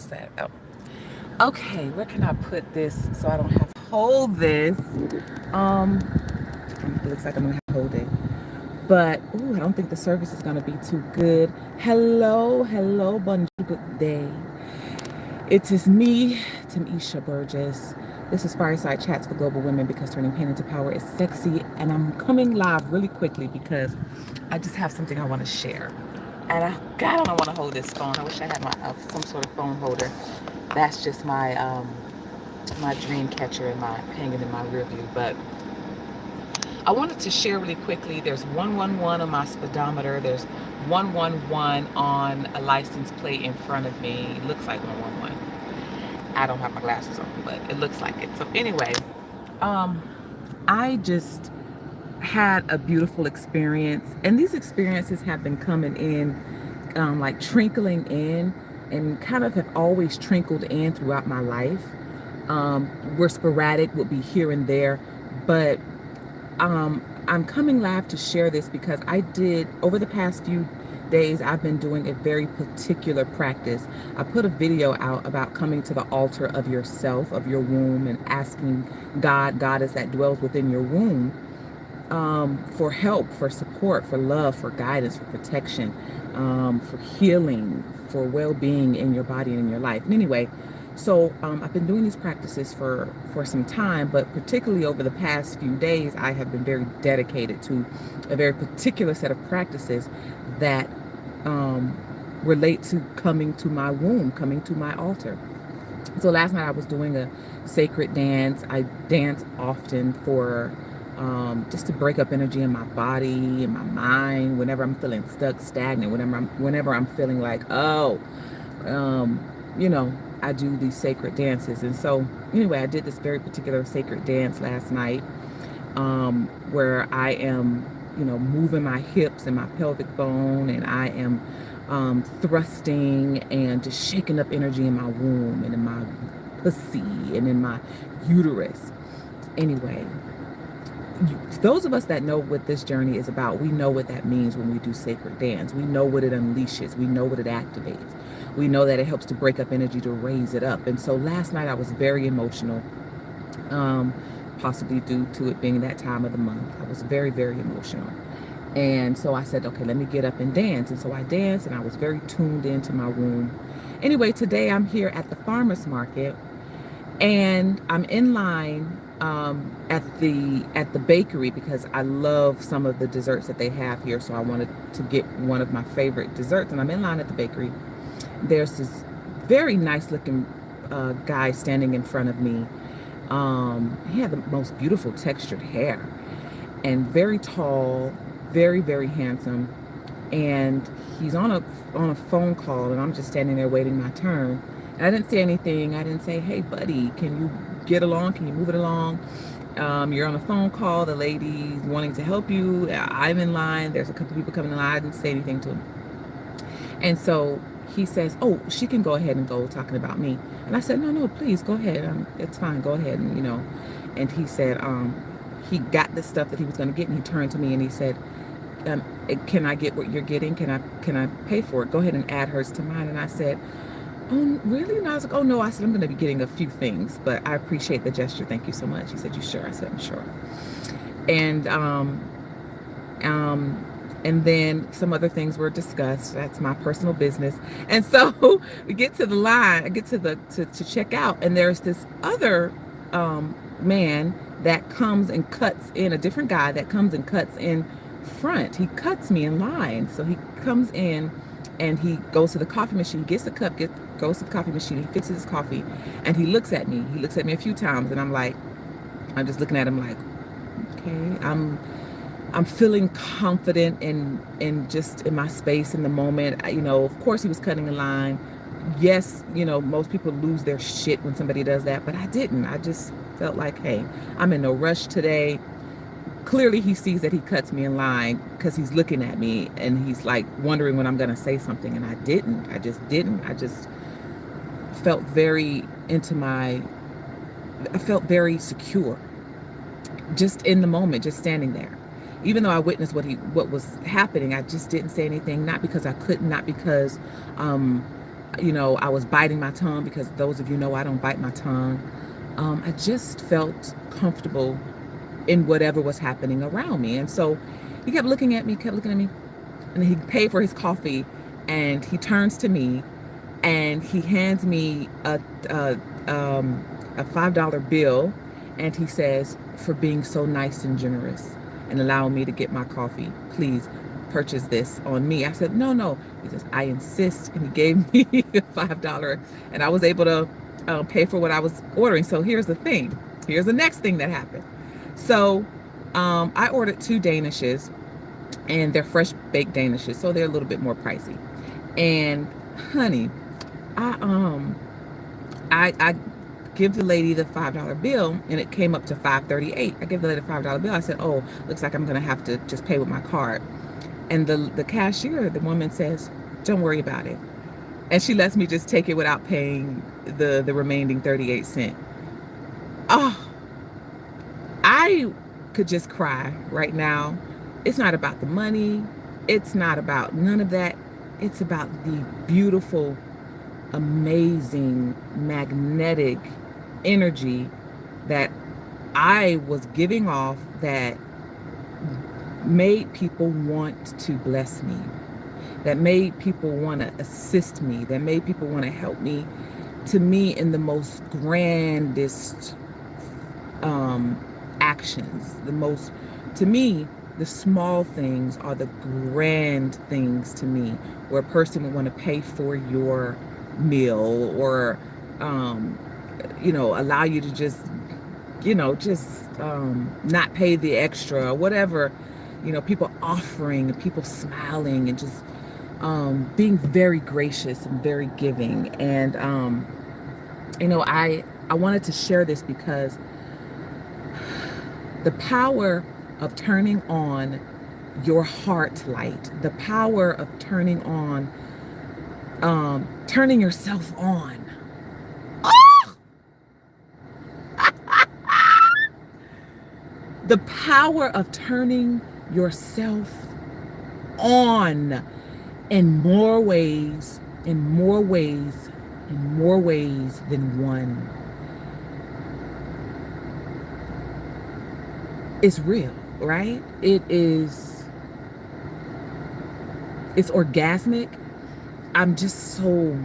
what's that? Oh, okay. Where can I put this so I don't have to hold this? Um, it looks like I'm gonna have to hold it, but ooh, I don't think the service is gonna be too good. Hello, hello, bonjour, good day. It is me, Timmésha Burgess. This is Fireside Chats for Global Women because turning pain into power is sexy. And I'm coming live really quickly because I just have something I want to share. And God, I don't want to hold this phone. I wish I had my some sort of phone holder. That's just my dream catcher and my hanging in my rear view. But I wanted to share really quickly. There's 111 on my speedometer. There's 111 on a license plate in front of me. It looks like 111. I don't have my glasses on, but it looks like it. So anyway, I just had a beautiful experience, and these experiences have been coming in, like trickling in, and kind of have always trickled in throughout my life. We're sporadic, would be here and there, but I'm coming live to share this because I did, over the past few days, I've been doing a very particular practice. I put a video out about coming to the altar of yourself, of your womb, and asking God, Goddess that dwells within your womb, for help, for support, for love, for guidance, for protection, for healing, for well-being in your body and in your life. And anyway, so I've been doing these practices for some time, but particularly over the past few days, I have been very dedicated to a very particular set of practices that relate to coming to my womb, coming to my altar. So last night I was doing a sacred dance. I dance often for just to break up energy in my body, in my mind, whenever I'm feeling stuck, stagnant, whenever I'm feeling like, you know, I do these sacred dances. And so anyway, I did this very particular sacred dance last night, where I am, you know, moving my hips and my pelvic bone, and I am thrusting and just shaking up energy in my womb and in my pussy and in my uterus. Anyway, those of us that know what this journey is about, we know what that means when we do sacred dance. We know what it unleashes. We know what it activates. We know that it helps to break up energy, to raise it up. And so last night I was very emotional, possibly due to it being that time of the month. I was very, very emotional. And so I said, okay, let me get up and dance. And so I danced, and I was very tuned into my womb. Anyway, today I'm here at the farmer's market, and I'm in line at the bakery because I love some of the desserts that they have here. So I wanted to get one of my favorite desserts, and I'm in line at the bakery. There's this very nice looking guy standing in front of me. He had the most beautiful textured hair, and very tall, very, very handsome. And he's on a phone call, and I'm just standing there waiting my turn. And I didn't say anything. I didn't say, hey buddy, can you get along? Can you move it along? You're on a phone call. The lady's wanting to help you. I'm in line. There's a couple people coming in line. I didn't say anything to him. And so he says, oh, she can go ahead and go, talking about me. And I said, no, please go ahead. It's fine. Go ahead. And, you know, and he said, he got the stuff that he was going to get, and he turned to me and he said, can I get what you're getting? Can I pay for it? Go ahead and add hers to mine. And I said, oh, really? And I was like, oh no. I said, I'm going to be getting a few things, but I appreciate the gesture. Thank you so much. He said, you sure? I said, I'm sure. And then some other things were discussed. That's my personal business. And so we get to the line, I get to check out, and there's this other man that comes and cuts in, a different guy that comes and cuts in front. He cuts me in line. So he comes in and he goes to the coffee machine, gets the cup, goes to the coffee machine, he fixes his coffee, and he looks at me. He looks at me a few times, and I'm just looking at him like, okay, I'm feeling confident in just in my space in the moment. You know, of course he was cutting a line. Yes, you know, most people lose their shit when somebody does that, but I didn't. I just felt like, hey, I'm in no rush today. Clearly he sees that he cuts me in line because he's looking at me and he's like wondering when I'm going to say something, and I didn't. I just didn't. I just felt very I felt very secure just in the moment, just standing there. Even though I witnessed what was happening, I just didn't say anything, not because I couldn't, not because You know, I was biting my tongue because those of you know I don't bite my tongue. I just felt comfortable in whatever was happening around me. And so he kept looking at me, and he paid for his coffee, and he turns to me and he hands me a $5 bill, and he says, "For being so nice and generous and allowing me to get my coffee, please purchase this on me." I said, "No, no." He says, "I insist." And he gave me a $5, and I was able to pay for what I was ordering. So here's the thing. Here's the next thing that happened. So I ordered 2 Danishes, and they're fresh baked Danishes, so they're a little bit more pricey. And honey, I give the lady the $5 bill, and it came up to $5.38. I give the lady the $5 bill. I said, "Oh, looks like I'm gonna have to just pay with my card." And the cashier, the woman, says, "Don't worry about it." And she lets me just take it without paying the remaining 38 cents. Oh, I could just cry right now. It's not about the money. It's not about none of that. It's about the beautiful, amazing, magnetic energy that I was giving off that made people want to bless me, that made people want to assist me, that made people want to help me, to me, in the most grandest actions. To me, the small things are the grand things to me, where a person would want to pay for your meal, or allow you to just not pay the extra, or whatever. People offering, people smiling, and just being very gracious and very giving. And I wanted to share this because the power of turning on your heart light, the power of turning yourself on. Oh! The power of turning yourself on in more ways than one. It's real, right? It's orgasmic. I'm just so,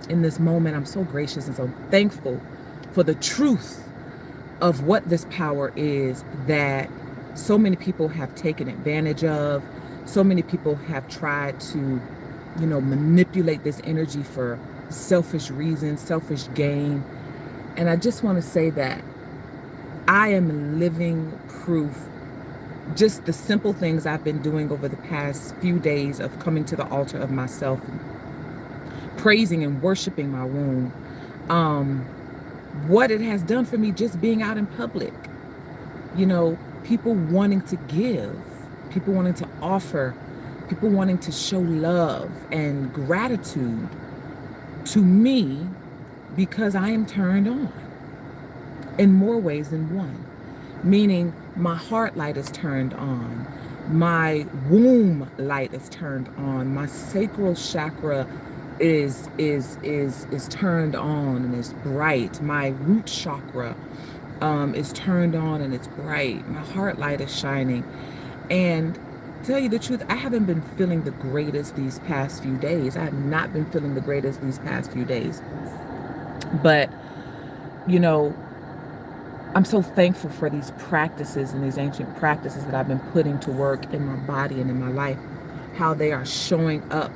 in this moment, I'm so gracious and so thankful for the truth of what this power is, that so many people have taken advantage of. So many people have tried to, manipulate this energy for selfish reasons, selfish gain. And I just want to say that I am living proof. Just the simple things I've been doing over the past few days of coming to the altar of myself, praising and worshiping my womb, what it has done for me, just being out in public, people wanting to give, people wanting to offer, people wanting to show love and gratitude to me, because I am turned on in more ways than one. Meaning my heart light is turned on, my womb light is turned on, my sacral chakra is turned on and is bright, my root chakra is turned on and it's bright, my heart light is shining. And to tell you the truth, I haven't been feeling the greatest these past few days. I have not been feeling the greatest these past few days. But, I'm so thankful for these practices and these ancient practices that I've been putting to work in my body and in my life, how they are showing up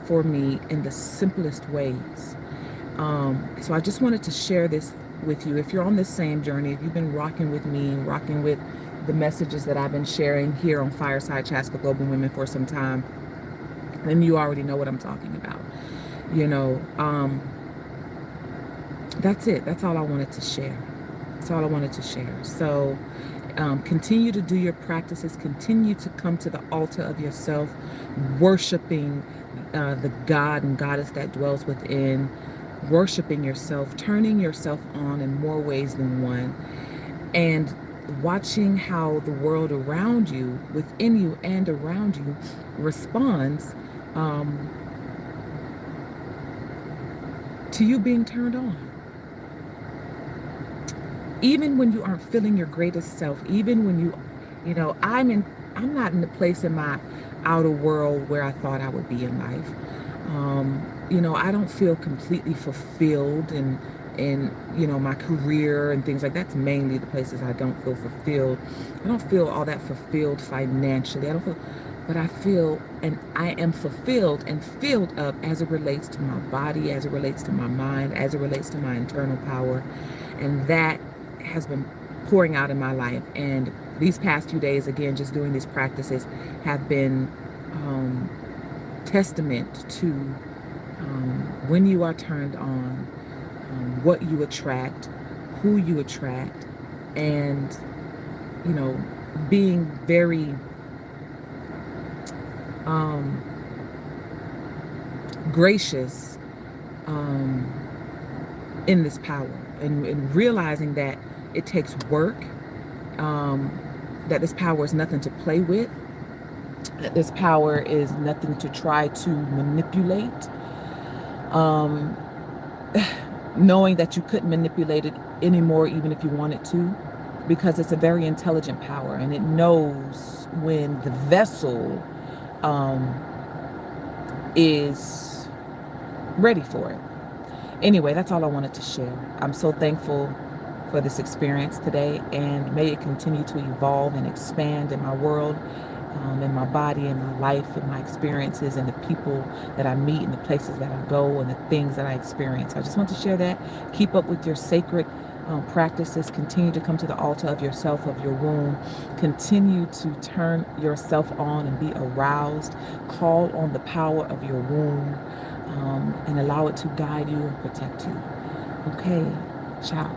for me in the simplest ways. So I just wanted to share this with you. If you're on this same journey, if you've been rocking with me, rocking with the messages that I've been sharing here on Fireside Chats for Global Women for some time, then you already know what I'm talking about. That's it. That's all I wanted to share. That's all I wanted to share. So continue to do your practices. Continue to come to the altar of yourself, worshiping the God and Goddess that dwells within, worshiping yourself, turning yourself on in more ways than one, and watching how the world around you, within you and around you, responds to you being turned on. Even when you aren't feeling your greatest self, even when you know, I'm not in the place in my outer world where I thought I would be in life. You know, I don't feel completely fulfilled in you know, my career and things like that. That's mainly the places I don't feel fulfilled. I don't feel all that fulfilled financially. I don't feel, but I feel, and I am fulfilled and filled up as it relates to my body, as it relates to my mind, as it relates to my internal power. And that has been pouring out in my life. And these past few days, again, just doing these practices have been testament to when you are turned on, what you attract, who you attract, and, you know, being very gracious in this power, and realizing that it takes work, that this power is nothing to play with, that this power is nothing to try to manipulate, knowing that you couldn't manipulate it anymore even if you wanted to, because it's a very intelligent power, and it knows when the vessel is ready for it. Anyway, that's all I wanted to share. I'm so thankful for this experience today, and may it continue to evolve and expand in my world, in my body, in my life, in my experiences, and the people that I meet, and the places that I go, and the things that I experience. I just want to share that. Keep up with your sacred practices. Continue to come to the altar of yourself, of your womb. Continue to turn yourself on and be aroused. Call on the power of your womb, and allow it to guide you and protect you. Okay, ciao.